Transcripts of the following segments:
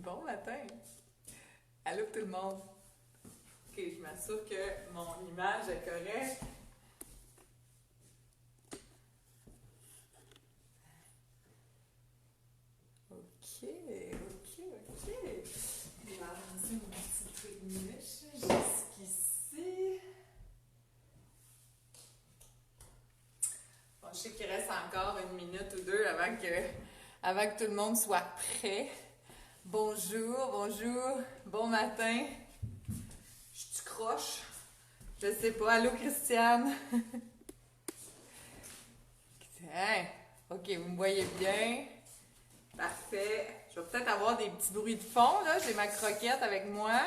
Bon matin! Allô tout le monde! Ok, je m'assure que mon image est correcte. Ok. Je vais avancer mon petit truc jusqu'ici. Bon, je sais qu'il reste encore une minute ou deux avant que tout le monde soit prêt. Bonjour, bon matin. Je croche. Je sais pas. Allô, Christiane? Hein? Ok, vous me voyez bien. Parfait. Je vais peut-être avoir des petits bruits de fond, là. J'ai ma croquette avec moi.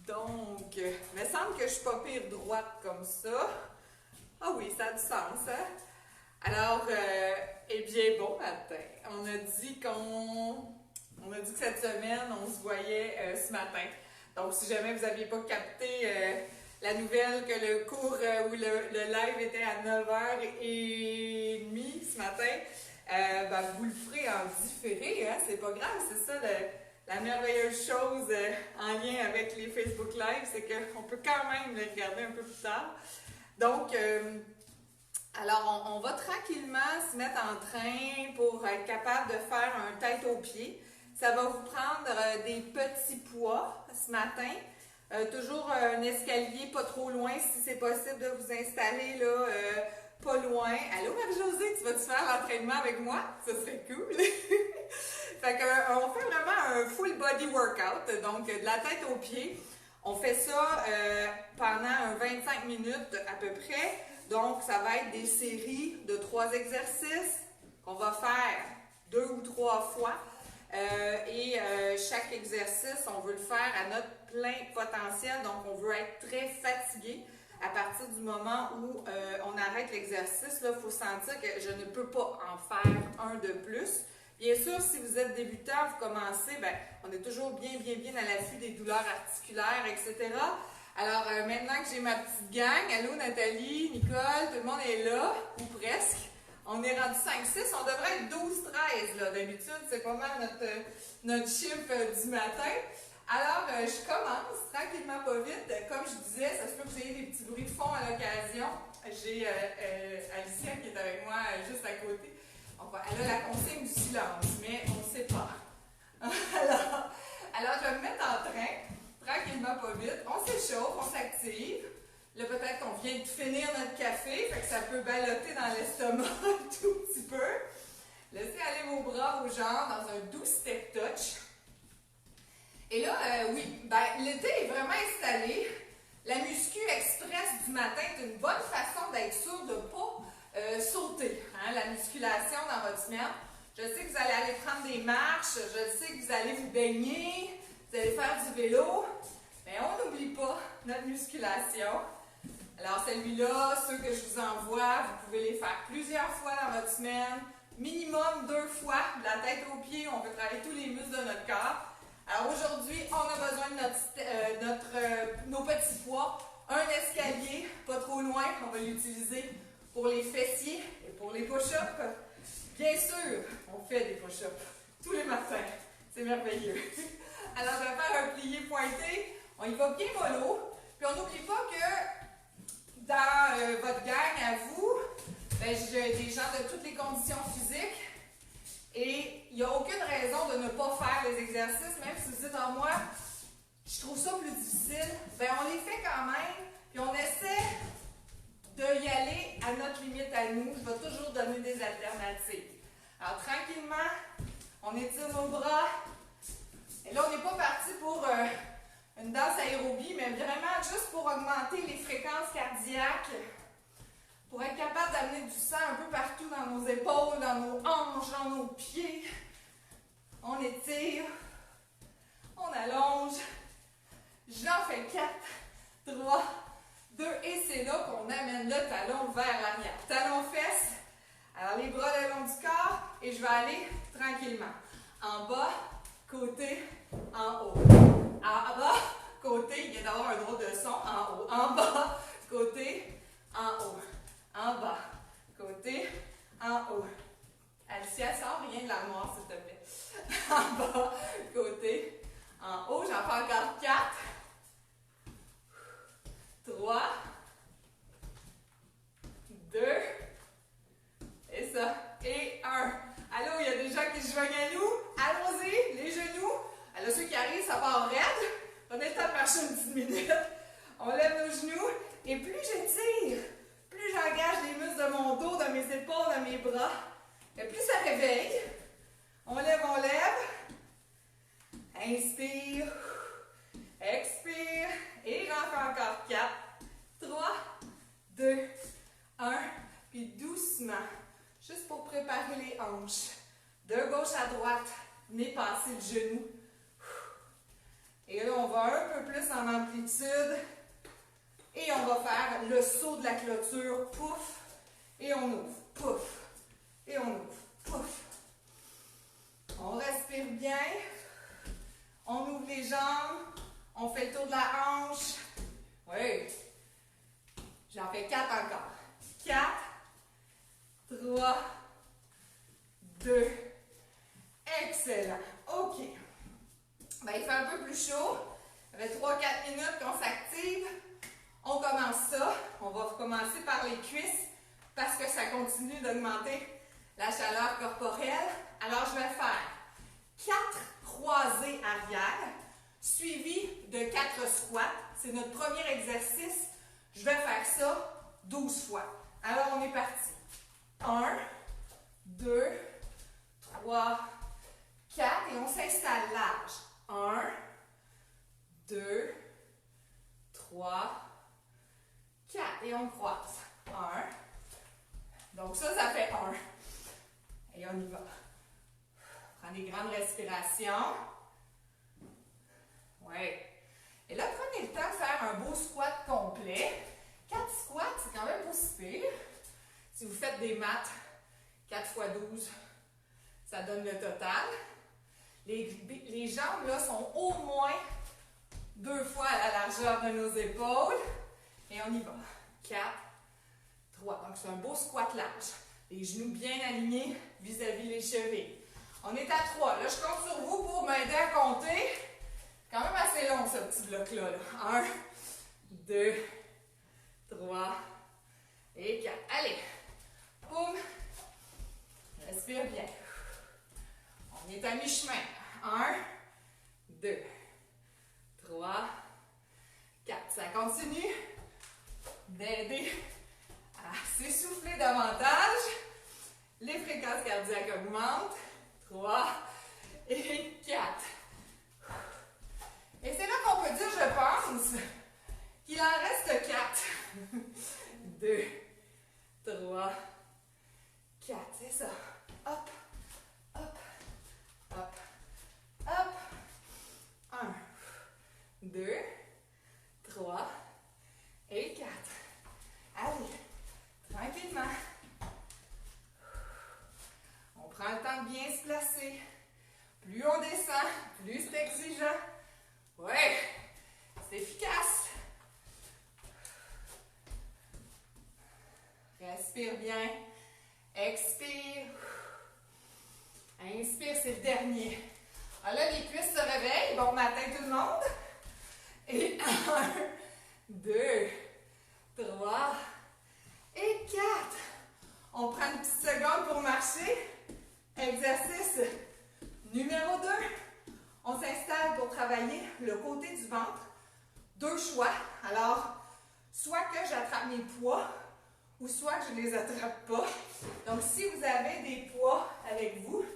Donc, il me semble que je suis pas pire droite comme ça. Ah oui, ça a du sens, hein? Alors, eh bien, bon matin. On a dit que cette semaine, on se voyait ce matin. Donc, si jamais vous n'aviez pas capté la nouvelle que le cours ou le live était à 9h30 ce matin, vous le ferez en différé, hein? C'est pas grave, c'est ça la merveilleuse chose en lien avec les Facebook Live, c'est qu'on peut quand même les regarder un peu plus tard. Donc, alors, on va tranquillement se mettre en train pour être capable de faire un tête aux pieds. Ça va vous prendre des petits poids ce matin. Toujours un escalier pas trop loin si c'est possible de vous installer là, pas loin. Allô Marie-Josée, tu vas-tu faire l'entraînement avec moi? Ça serait cool! Fait qu'on fait vraiment un full body workout, donc de la tête aux pieds. On fait ça pendant 25 minutes à peu près. Donc, ça va être des séries de 3 exercices qu'on va faire 2 ou 3 fois. Chaque exercice, on veut le faire à notre plein potentiel. Donc, on veut être très fatigué. À partir du moment où on arrête l'exercice, il faut sentir que je ne peux pas en faire un de plus. Bien sûr, si vous êtes débutant, vous commencez, on est toujours bien à l'affût des douleurs articulaires, etc. Alors, maintenant que j'ai ma petite gang, allô Nathalie, Nicole, tout le monde est là, ou presque. On est rendu 5-6, on devrait être 12-13 là. D'habitude, c'est pas mal notre chiffre du matin. Alors, je commence tranquillement, pas vite. Comme je disais, ça se peut que vous ayez des petits bruits de fond à l'occasion. J'ai Alicia qui est avec moi juste à côté. Elle a la consigne du silence, mais on ne sait pas. Alors, je vais me mettre en train, tranquillement, pas vite. On s'échauffe, on s'active. Là, peut-être qu'on vient de finir notre café, fait que ça peut ballotter dans l'estomac un tout petit peu. Laissez aller vos bras, vos jambes dans un doux step touch. Et là, l'été est vraiment installé. La muscu express du matin est une bonne façon d'être sûr de ne pas sauter, hein, la musculation dans votre semaine. Je sais que vous allez aller prendre des marches, je sais que vous allez vous baigner, vous allez faire du vélo, mais on n'oublie pas notre musculation. Alors celui-là, ceux que je vous envoie, vous pouvez les faire plusieurs fois dans votre semaine, minimum 2 fois, de la tête aux pieds, on veut travailler tous les muscles de notre corps. Alors aujourd'hui, on a besoin de nos petits poids, un escalier, pas trop loin, on va l'utiliser pour les fessiers et pour les push-ups. Bien sûr, on fait des push-ups tous les matins, c'est merveilleux. Alors je vais faire un plié pointé, on y va bien mollo, puis on n'oublie pas que dans votre gang à vous, j'ai des gens de toutes les conditions physiques et il n'y a aucune raison de ne pas faire les exercices, même si vous dites en moi, je trouve ça plus difficile, on les fait quand même, puis on essaie de y aller à notre limite à nous. Je vais toujours donner des alternatives. Alors tranquillement, on étire nos bras, et là on n'est pas parti pour une danse aérobie, mais vraiment juste pour augmenter les fréquences cardiaques, pour être capable d'amener du sang un peu partout dans nos épaules, dans nos hanches, dans nos pieds. On étire, on allonge. J'en fais 4, 3, 2, et c'est là qu'on amène le talon vers l'arrière. Talon fesse, alors les bras le long du corps, et je vais aller tranquillement. En bas, côté, en haut. En bas, côté, il vient d'avoir un drôle de son, en haut. En bas, côté, en haut. En bas, côté, en haut. Alicia, sors rien de l'armoire, s'il te plaît. En bas, En haut, j'en fais encore 4. 3. 2. Et ça. Et 1. Allô, il y a des gens qui se joignent à nous. Allons-y, les genoux. Alors, ceux qui arrivent, ça part raide. On a le temps de marcher une petite minute. On lève nos genoux. Et plus j'étire, plus j'engage les muscles de mon dos, de mes épaules, de mes bras. Et plus ça réveille. On lève, on lève. Inspire. Expire. Et j'en fais encore 4. 3, 2, 1. Puis doucement, juste pour préparer les hanches. De gauche à droite, venez passer le genou. Et là, on va un peu plus en amplitude. Et on va faire le saut de la clôture. Pouf. Et on ouvre. Pouf. Et on ouvre. Pouf. On respire bien. On ouvre les jambes. On fait le tour de la hanche. Oui. J'en fais 4 encore. 4, 3, 2. Excellent. OK. Ben, il fait un peu plus chaud. Ça fait 3-4 minutes qu'on s'active. On commence ça. On va commencer par les cuisses parce que ça continue d'augmenter la chaleur corporelle. Alors, je vais faire 4 croisés arrière suivis de 4 squats. C'est notre premier exercice. Je vais faire ça 12 fois. Alors, on est parti. 1, 2, 3, 4 et on s'installe large. 1, 2, 3, 4 et on croise. 1. Donc ça fait 1. Et on y va. Prends des grandes respirations. Oui. Et là, prenez le temps de faire un beau squat complet. 4 squats, c'est quand même pas si pire. Si vous faites des maths, 4 x 12, ça donne le total. Les jambes là, sont au moins 2 fois à la largeur de nos épaules. Et on y va. 4, 3. Donc, c'est un beau squat large. Les genoux bien alignés vis-à-vis les chevilles. On est à 3. Là, je compte sur vous pour m'aider à compter. Quand même assez long, ce petit bloc-là. 1, 2, 3 et 4. Allez. Boum. Respire bien. On est à mi-chemin. 1, 2, 3, 4. Ça continue d'aider à s'essouffler davantage. Les fréquences cardiaques augmentent. 3 et 4. Et c'est là qu'on peut dire, je pense, qu'il en reste 4. 2, 3, 4. C'est ça. Hop, hop, hop, hop. 1, 2, 3 et 4. Allez, tranquillement. On prend le temps de bien se placer. Plus on descend, plus c'est exigeant. Ouais, c'est efficace. Respire bien. Expire. Inspire, c'est le dernier. Alors là, les cuisses se réveillent. Bon matin tout le monde. Et 1, 2, 3 et 4. On prend une petite seconde pour marcher. Exercice numéro 2. On s'installe pour travailler le côté du ventre. 2 choix. Alors, soit que j'attrape mes poids ou soit que je ne les attrape pas. Donc, si vous avez des poids avec vous,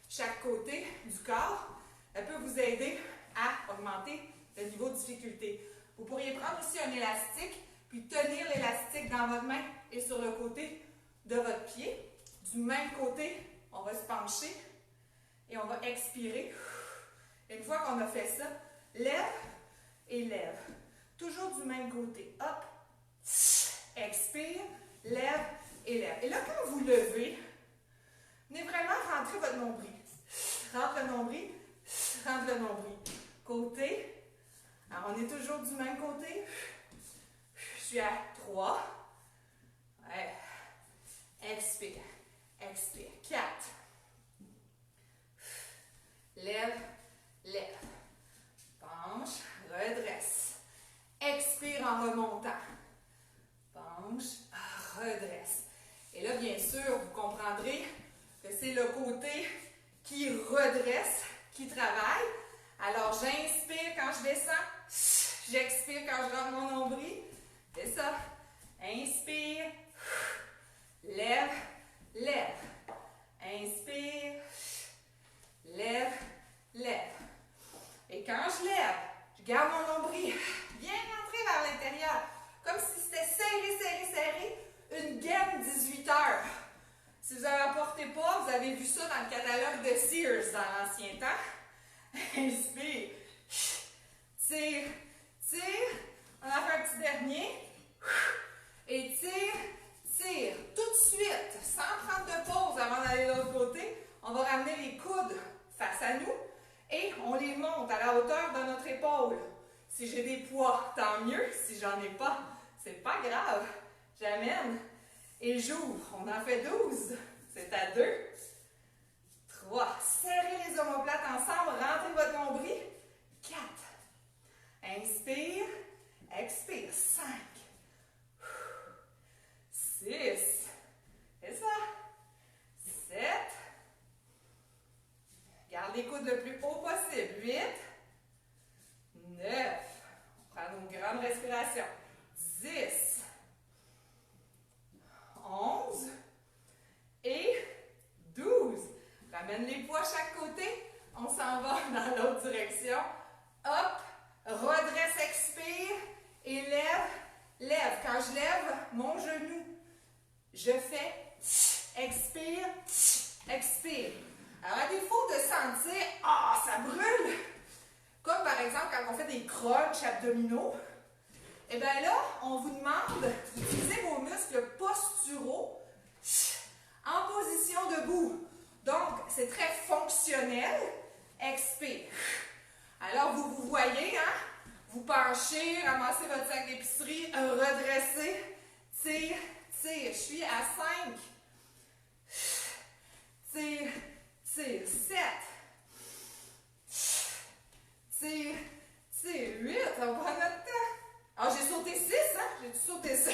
chaque côté du corps, elle peut vous aider à augmenter le niveau de difficulté. Vous pourriez prendre aussi un élastique, puis tenir l'élastique dans votre main et sur le côté de votre pied. Du même côté, on va se pencher et on va expirer. Une fois qu'on a fait ça, lève et lève. Toujours du même côté. Hop, expire, lève et lève. Et là, quand vous levez, venez vraiment rentrer votre nombril. Rentre le nombril, rentre le nombril. Côté. Alors, on est toujours du même côté. Je suis à 3. Ouais. Expire. Expire. 4. Lève. Lève. redresse qui travaille. Alors, j'inspire quand je descends. J'expire quand je rentre mon nombril. C'est ça. Inspire. Lève, lève. Inspire. Lève, lève. Et quand je lève, je garde mon nombril bien rentré vers l'intérieur. Comme si c'était serré, serré, serré. Une gaine 18 heures. Si vous n'en portez pas, vous avez vu ça dans le catalogue de Sears dans l'ancien temps. Inspire. Tire, tire. On en fait un petit dernier. Et tire, tire. Tout de suite, sans prendre de pause avant d'aller de l'autre côté, on va ramener les coudes face à nous et on les monte à la hauteur de notre épaule. Si j'ai des poids, tant mieux. Si j'en ai pas, c'est pas grave. J'amène et j'ouvre. On en fait 12. C'est à 2. 3. Serrez les omoplates ensemble. Rentrez votre nombril. 4. Inspire. Expire. 5. 6. C'est ça. 7. Garde les coudes le plus haut possible. 8. 9. On prend nos grandes respirations. 10. 11 et 12. Ramène les poids à chaque côté. On s'en va dans l'autre direction. Hop, redresse, expire et lève, lève. Quand je lève mon genou, je fais expire, expire. Alors, à défaut de sentir, ça brûle, comme par exemple quand on fait des crunchs abdominaux, et bien là, on vous demande d'utiliser vos muscles posturaux en position debout. Donc, c'est très fonctionnel. Expire. Alors, vous voyez, hein? Vous penchez, ramassez votre sac d'épicerie, redressez, tire, tire. Je suis à 5. Tire, tire. 7. Tire, tire. 8. On prend notre temps. Alors, j'ai sauté 6, hein? J'ai sauté 6.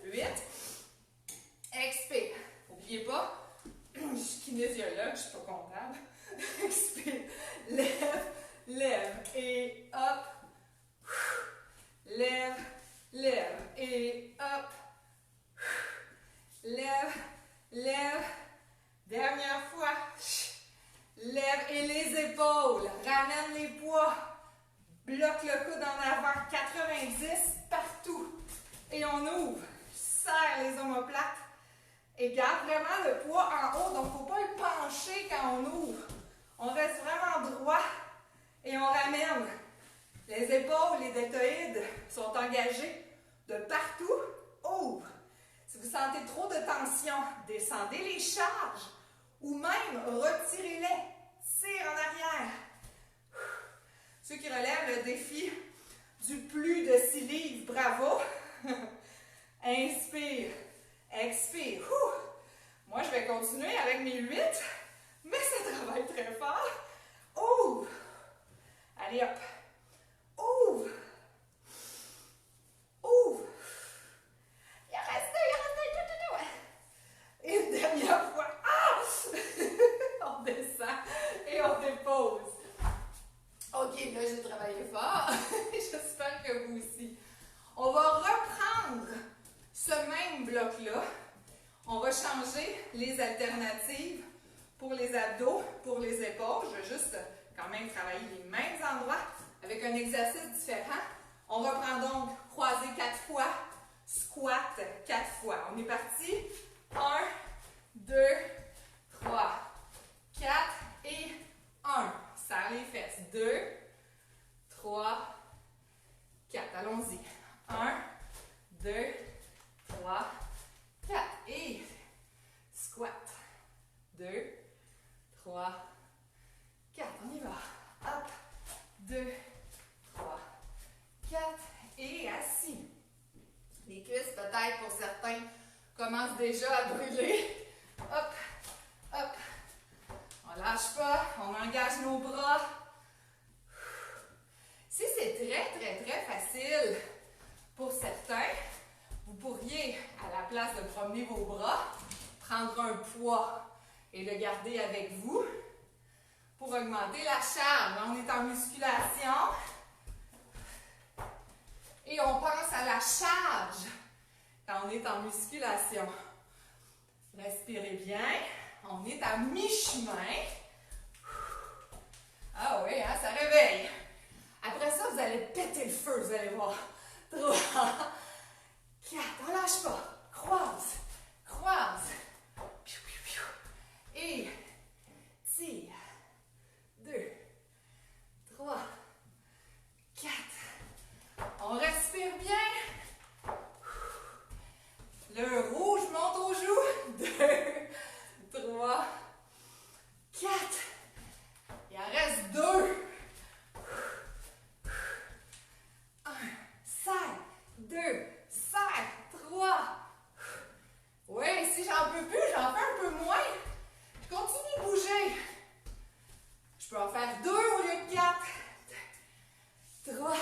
8. Expire. N'oubliez pas, je suis kinésiologue, je ne suis pas comptable. Expire. Lève, lève. Et hop. Lève, lève. Et hop. Lève, lève. Dernière fois. Lève et les épaules. Ramène les poids. Bloque le coude en avant, 90 partout. Et on ouvre. Serre les omoplates. Et garde vraiment le poids en haut. Donc, il ne faut pas le pencher quand on ouvre. On reste vraiment droit. Et on ramène. Les épaules, les deltoïdes sont engagés de partout. Ouvre. Si vous sentez trop de tension, descendez les charges. Ou même, retirez-les. Tire en arrière. Ceux qui relèvent le défi du plus de 6 livres, bravo! Inspire, expire. Moi, je vais continuer avec mes 8, mais ça travaille très fort. Ouvre! Allez, hop! Ouvre! Ouvre! Il en reste 2, Une dernière fois. On descend et on dépose. OK, là, j'ai travaillé fort. J'espère que vous aussi. On va reprendre ce même bloc-là. On va changer les alternatives pour les abdos, pour les épaules. Je vais juste quand même travailler les mêmes endroits avec un exercice différent. On reprend donc croiser 4 fois, squat 4 fois. On est parti. 1, 2, 3, 4 et 1. Serre les fesses. 2, 3, 4. Allons-y. 1, 2, 3, 4. Et squat. 2, 3, 4. On y va. Hop. 2, 3, 4. Et assis. Les cuisses, peut-être pour certains, commencent déjà à brûler. Hop. Hop. On lâche pas, on engage nos bras. Si c'est très facile pour certains, vous pourriez, à la place de promener vos bras, prendre un poids et le garder avec vous. pour augmenter la charge. On est en musculation. Et on pense à la charge quand on est en musculation. Respirez bien. On est à mi-chemin. Ah oui, hein, ça réveille. Après ça, vous allez péter le feu, vous allez voir. 3, 4, on lâche pas. Croise, croise. Et tire. 2, 3, 4. On respire bien. Le rouge monte aux joues. 2, 3, 4. Il en reste 2. 1, serre. 2, serre. 3. Oui, si j'en peux plus, j'en fais un peu moins. Je continue de bouger. Je peux en faire 2 au lieu de 4. 3,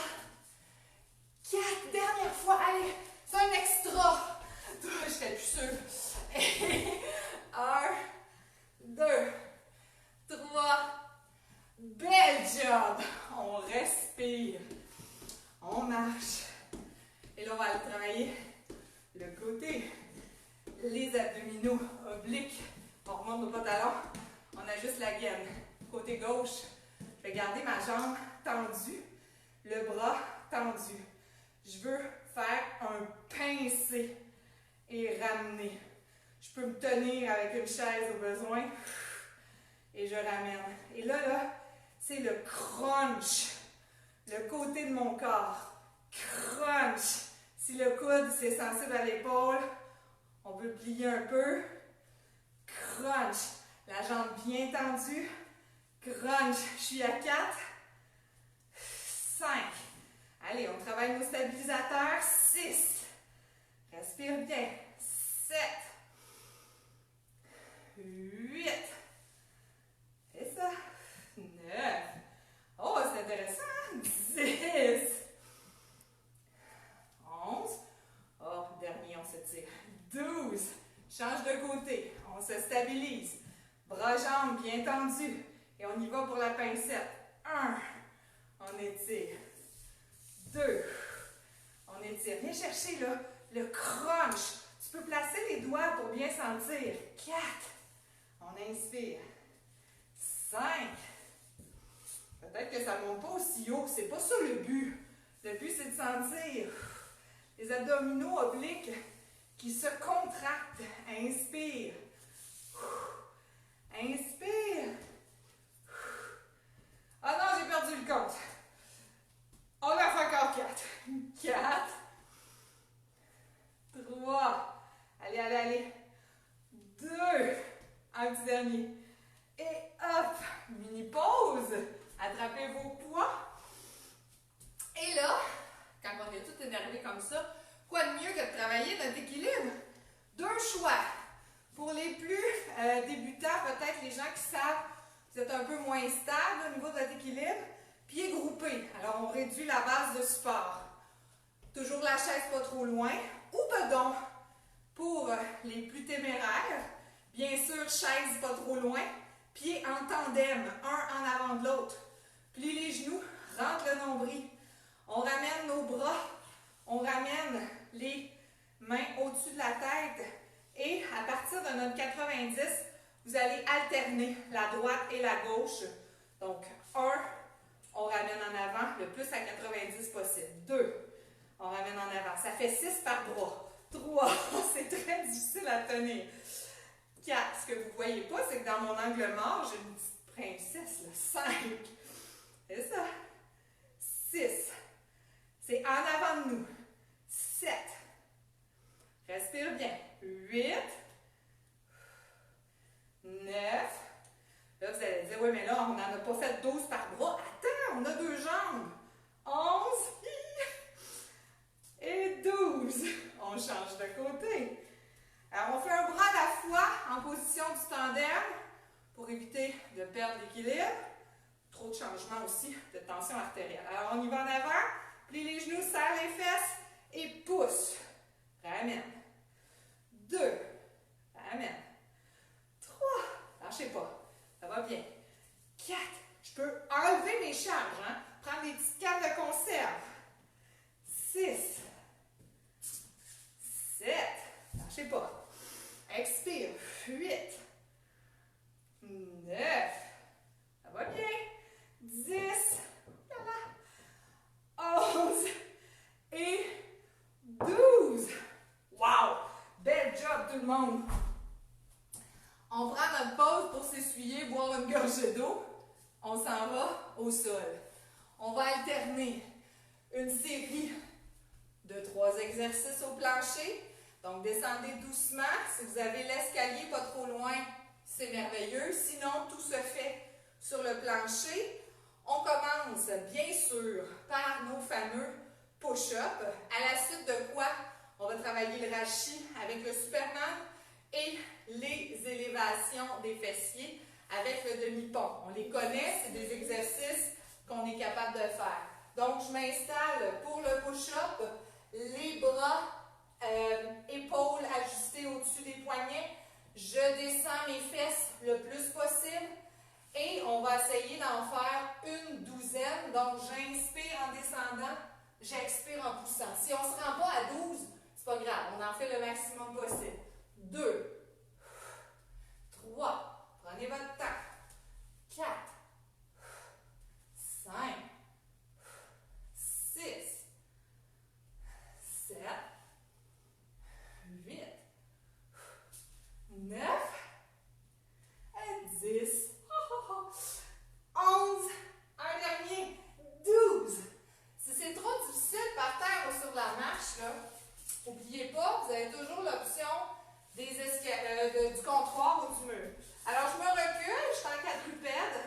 4. Dernière fois. Allez, c'est un extra. Je serais plus sûre. 1, 2, 3. Bel job. On respire. On marche. Et là, on va aller travailler le côté. Les abdominaux obliques. On remonte nos pantalons. On ajuste la gaine. Côté gauche, je vais garder ma jambe tendue, le bras tendu. Je veux faire un pincé et ramener. Je peux me tenir avec une chaise au besoin et je ramène. Et là, c'est le crunch, le côté de mon corps. Crunch. Si le coude, c'est sensible à l'épaule, on peut plier un peu. Crunch. La jambe bien tendue. Crunch. Je suis à 4. 5. Allez, on travaille nos stabilisateurs. 6. Respire bien. 7. 8. Et ça. 9. Oh, c'est intéressant. 10. 11. Oh, dernier, on s'étire. 12. Change de côté. On se stabilise. Bras-jambes bien tendus. Et on y va pour la pincette. 1. On étire. 2. On étire. Viens chercher là, le crunch. Tu peux placer les doigts pour bien sentir. 4. On inspire. 5. Peut-être que ça ne monte pas aussi haut. C'est pas ça le but. Le but, c'est de sentir les abdominaux obliques qui se contractent. Inspire. Inspire. Ah non, j'ai perdu le compte. On en fait encore 4. 4. 3. Allez, allez, allez. 2. Un petit dernier. Et hop. Mini pause. Attrapez vos poids. Et là, quand on est tout énervé comme ça, quoi de mieux que de travailler notre équilibre? 2 choix. Pour les plus débutants, peut-être les gens qui savent, vous êtes un peu moins stable au niveau de votre équilibre, pieds groupés. Alors, on réduit la base de support. Toujours la chaise pas trop loin. Ou bedon. Pour les plus téméraires, bien sûr, chaise pas trop loin. Pieds en tandem, un en avant de l'autre. Plie les genoux, rentre le nombril. On ramène nos bras, on ramène les mains au-dessus de la tête. Et à partir de notre 90, vous allez alterner la droite et la gauche. Donc, 1, on ramène en avant le plus à 90 possible. 2, on ramène en avant. Ça fait 6 par bras. 3, c'est très difficile à tenir. 4, ce que vous ne voyez pas, c'est que dans mon angle mort, j'ai une petite princesse. Là. 5, c'est ça. 6, c'est en avant de nous. 7, respire bien. 8, 9, là vous allez dire, oui mais là on n'en a pas fait 12 par bras. Attends, on a 2 jambes. 11 et 12. On change de côté. Alors on fait un bras à la fois en position du tandem pour éviter de perdre l'équilibre. Trop de changements aussi de tension artérielle. Alors on y va en avant, plie les genoux, serre les fesses et pousse. Ramène. 2. Ramène. 3. Lâchez pas. Ça va bien. 4. Je peux enlever mes charges, hein? Prendre des petites cannes de conserve. 6. 7. Lâchez pas. Expire. 8. 9. Ça va bien. 10. 11. Et 12. Wow! Bel job tout le monde! On prend notre pause pour s'essuyer, boire une gorgée d'eau. On s'en va au sol. On va alterner une série de 3 exercices au plancher. Donc, descendez doucement. Si vous avez l'escalier pas trop loin, c'est merveilleux. Sinon, tout se fait sur le plancher. On commence, bien sûr, par nos fameux push-ups. À la suite de quoi, on va travailler le rachis avec le Superman et les élévations des fessiers avec le demi-pont. On les connaît, c'est des exercices qu'on est capable de faire. Donc, je m'installe pour le push-up, les bras, épaules ajustées au-dessus des poignets. Je descends mes fesses le plus possible et on va essayer d'en faire une douzaine. Donc, j'inspire en descendant, j'expire en poussant. Si on ne se rend pas à 12, c'est pas grave, on en fait le maximum possible. 2, 3, prenez votre temps. 4, 5, 6, 7, 8, 9, 10, 11, un dernier, 12. Si c'est trop difficile par terre ou sur la marche, n'oubliez pas, vous avez toujours l'option du comptoir ou du mur. Alors, je me recule, je suis en quadrupède.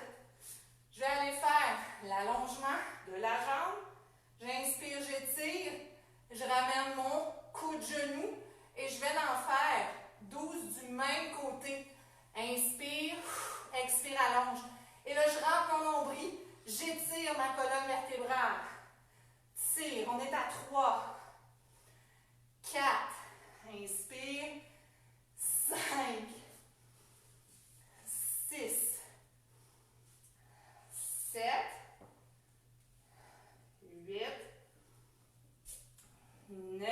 Je vais aller faire l'allongement de la jambe. J'inspire, j'étire. Je ramène mon coude genou et je vais en faire 12 du même côté. Inspire, expire, allonge. Et là, je rentre mon nombril, j'étire ma colonne vertébrale. Tire, on est à 3, 4, inspire, 5, 6, 7, 8, 9,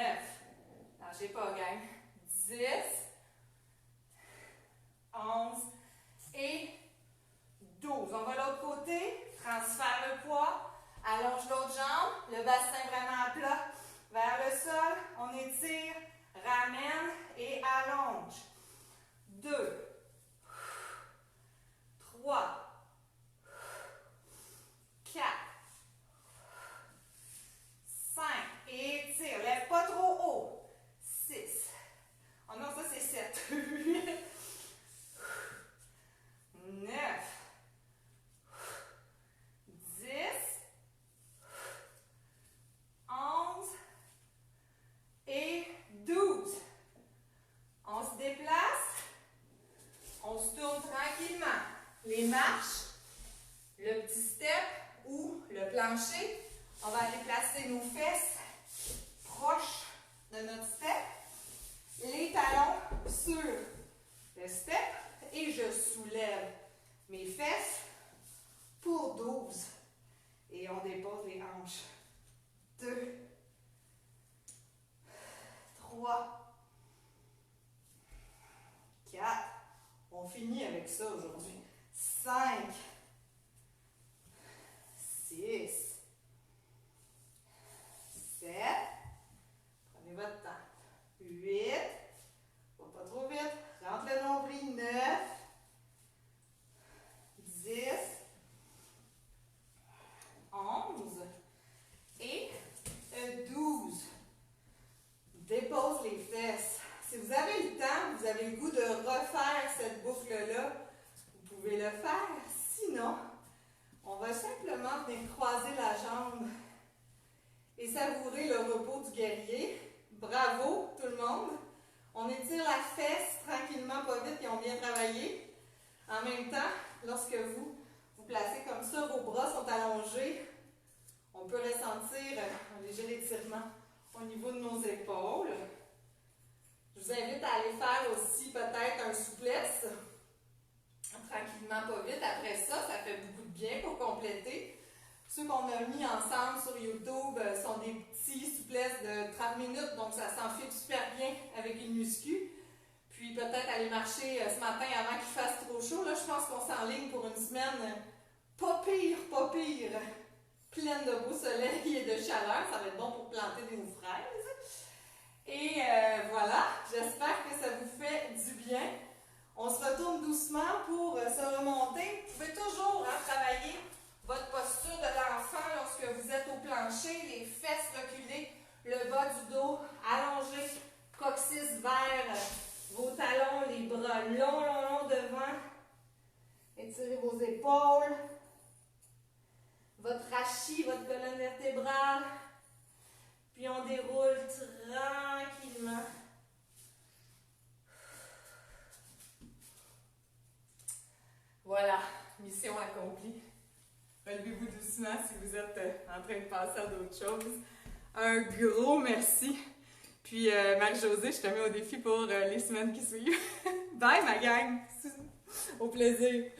lâchez pas, gang, 10, 11 et 12. On va de l'autre côté, transfère le poids, allonge l'autre jambe, le bassin vraiment à plat vers le sol, on étire, ramène et allonge. 2, 3, 4, 5, et étire, lève pas trop haut. 6, oh non, ça c'est 7, 8, 9, 10, 11 et 12. On se déplace, on se tourne tranquillement. Les marches, le petit step ou le plancher, on va aller placer nos fesses proches de notre step, les talons sur le step et je soulève mes fesses pour 12. Et on dépose les hanches. 2, 3, 4. On finit avec ça aujourd'hui. 5, 6, 7. Prenez votre temps. 8. Pas trop vite. Rentre le nombril. 9, 10, 11 et 12. Dépose les fesses. Si vous avez le temps, vous avez le goût de refaire cette boucle-là, vous pouvez le faire. Sinon, on va simplement venir croiser la jambe et savourer le repos du guerrier. Bravo tout le monde. On étire la fesse tranquillement, pas vite, et on vient travailler. En même temps, lorsque vous vous placez comme ça, vos bras sont allongés. On peut ressentir un léger étirement au niveau de nos épaules. Je vous invite à aller faire aussi peut-être un souplesse. tranquillement, pas vite. Après ça, ça fait beaucoup de bien pour compléter. Ceux qu'on a mis ensemble sur YouTube sont des petits souplesses de 30 minutes, donc ça s'enfile super bien avec une muscu. Puis peut-être aller marcher ce matin avant qu'il fasse trop chaud. Là, je pense qu'on s'enligne pour une semaine pas pire, pleine de beau soleil et de chaleur. Ça va être bon pour planter des fraises. Et voilà, j'espère que ça vous fait du bien. On se retourne doucement pour se remonter. Vous pouvez toujours travailler votre posture de l'enfant lorsque vous êtes au plancher, les fesses reculées, le bas du dos allongé, coccyx vers vos talons, les bras longs devant. Étirez vos épaules, votre rachis, votre colonne vertébrale. Puis on déroule tranquillement. Voilà, mission accomplie. Relevez-vous doucement si vous êtes en train de passer à d'autres choses. Un gros merci. Puis Marie-Josée, je te mets au défi pour les semaines qui suivent. Bye ma gang! Au plaisir!